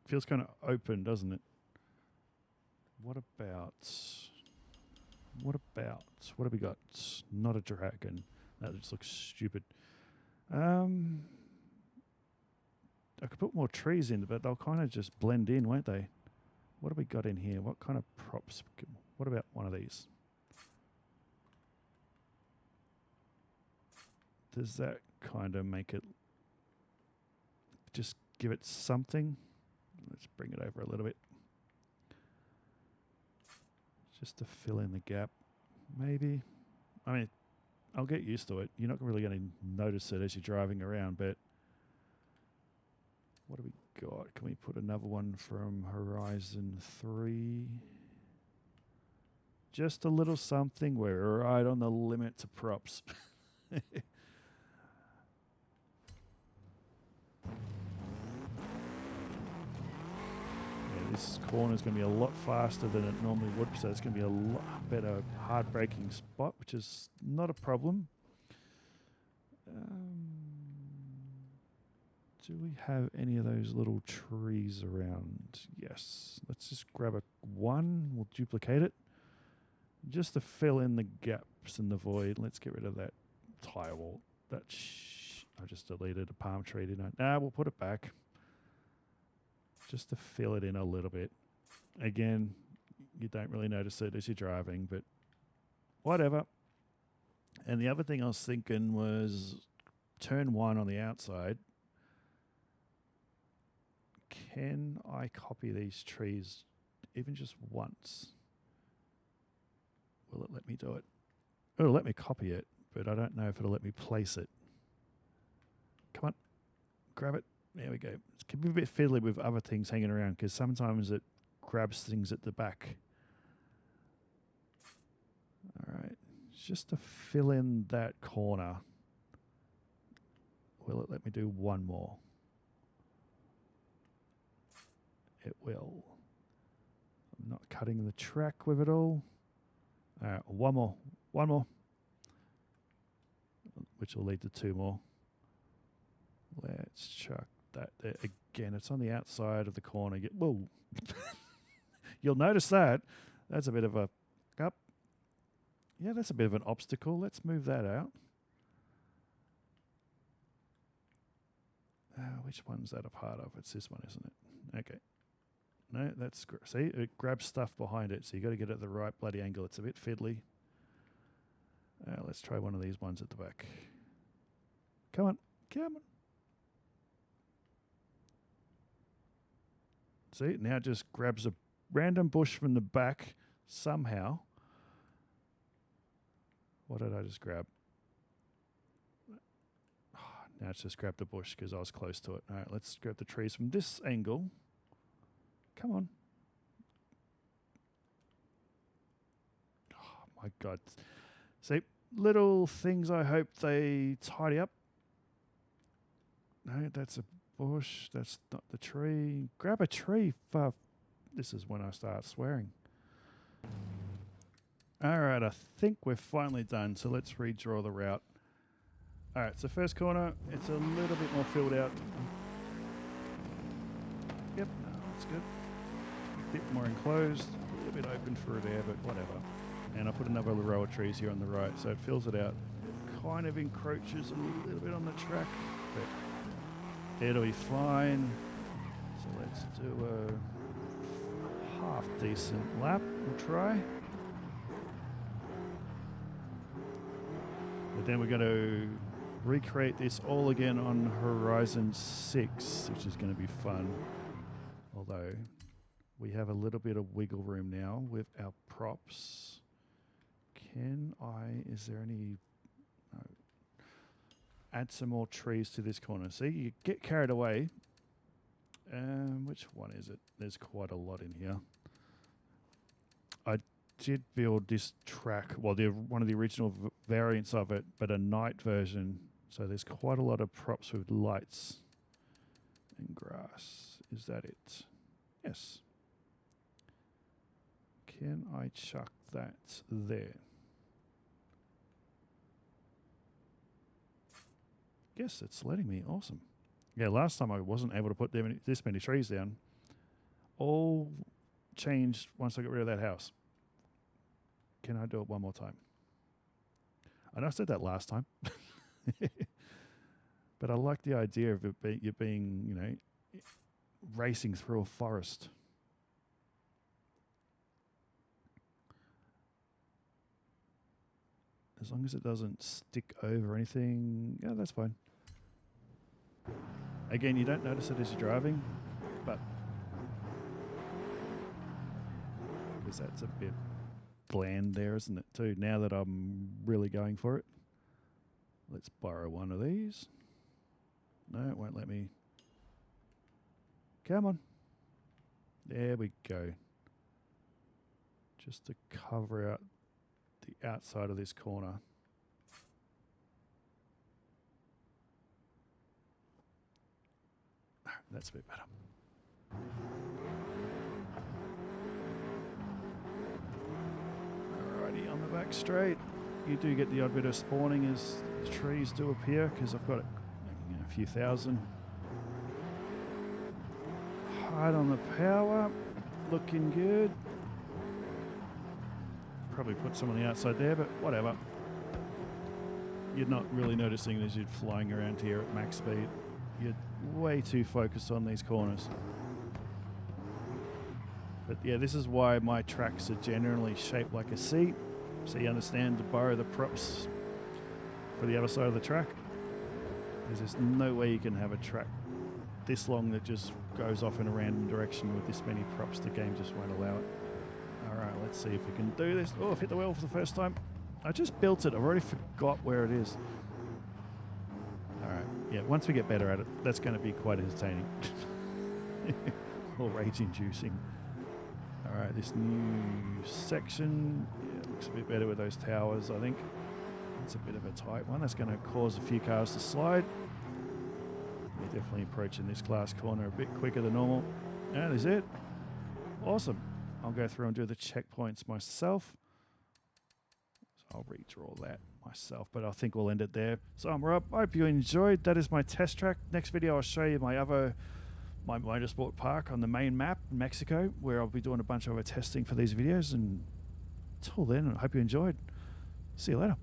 Feels kind of open, doesn't it? What have we got? Not a dragon. That just looks stupid. I could put more trees in, but they'll kind of just blend in, won't they? What have we got in here? What kind of props? What about one of these? Does that kind of make it, just give it something? Let's bring it over a little bit. Just to fill in the gap, maybe. I mean, I'll get used to it. You're not really going to notice it as you're driving around, but what do we got? Can we put another one from Horizon 3? Just a little something. We're right on the limit to props. This corner is going to be a lot faster than it normally would, so it's going to be a lot better hard braking spot, which is not a problem. Do we have any of those little trees around? Yes. Let's just grab one. We'll duplicate it. Just to fill in the gaps in the void. Let's get rid of that tire wall. I just deleted a palm tree, didn't I? Nah, we'll put it back. Just to fill it in a little bit. Again, you don't really notice it as you're driving, but whatever. And the other thing I was thinking was turn 1 on the outside. Can I copy these trees even just once? Will it let me do it? It'll let me copy it, but I don't know if it'll let me place it. Come on, grab it. There we go. It can be a bit fiddly with other things hanging around because sometimes it grabs things at the back. All right, just to fill in that corner. Will it let me do one more? It will. I'm not cutting the track with it all. All right, one more, which will lead to 2 more. Let's chuck that there again. It's on the outside of the corner. Whoa. You'll notice that. That's a bit of a up. Yeah, that's a bit of an obstacle. Let's move that out. Which one's that a part of? It's this one, isn't it? Okay. No, that's... See, it grabs stuff behind it, so you got to get it at the right bloody angle. It's a bit fiddly. Let's try one of these ones at the back. Come on. Come on. See, now it just grabs a random bush from the back somehow. What did I just grab? Oh, now it's just grabbed the bush because I was close to it. All right, let's grab the trees from this angle. Come on. Oh, my God. See, little things I hope they tidy up. No, that's a bush. That's not the tree. Grab a tree. This is when I start swearing. All right, I think we're finally done. So let's redraw the route. All right, so first corner, it's a little bit more filled out. Yep, no, that's good. A bit more enclosed, a little bit open for there, but whatever. And I put another row of trees here on the right, so it fills it out. It kind of encroaches a little bit on the track, but it'll be fine. So let's do a half decent lap. We'll try. But then we're going to recreate this all again on Horizon 6, which is going to be fun. Although we have a little bit of wiggle room now with our props. Is there any... No. Add some more trees to this corner. See, you get carried away. Which one is it? There's quite a lot in here. I did build this track, well, one of the original variants of it, but a night version. So there's quite a lot of props with lights and grass. Is that it? Yes. Can I chuck that there? Yes, it's letting me. Awesome. Yeah, last time I wasn't able to put this many trees down. All changed once I got rid of that house. Can I do it one more time? I know I said that last time. But I like the idea of you being, you know, racing through a forest. As long as it doesn't stick over anything, yeah, that's fine. Again, you don't notice it as you're driving, but because that's a bit bland there, isn't it, too? Now that I'm really going for it. Let's borrow one of these. No, it won't let me. Come on. There we go. Just to cover out the outside of this corner. That's a bit better. Alrighty, on the back straight. You do get the odd bit of spawning as the trees do appear, because I've got a few thousand. Hard on the power, looking good. Probably put some on the outside there, but whatever. You're not really noticing as you're flying around here at max speed. You're way too focused on these corners. But yeah, this is why my tracks are generally shaped like a C. So you understand to borrow the props for the other side of the track. Because there's no way you can have a track this long that just goes off in a random direction with this many props. The game just won't allow it. Alright, let's see if we can do this. Oh, I've hit the wheel for the first time. I just built it. I've already forgot where it is. Alright, yeah, once we get better at it, that's going to be quite entertaining. Or rage-inducing. Alright, this new section, yeah, looks a bit better with those towers, I think. It's a bit of a tight one. That's going to cause a few cars to slide. We're definitely approaching this glass corner a bit quicker than normal. That is it. Awesome. I'll go through and do the checkpoints myself. So I'll redraw that myself, but I think we'll end it there. So I'm Rob. I hope you enjoyed. That is my test track. Next video, I'll show you my motorsport park on the main map in Mexico, where I'll be doing a bunch of other testing for these videos. And until then, I hope you enjoyed. See you later.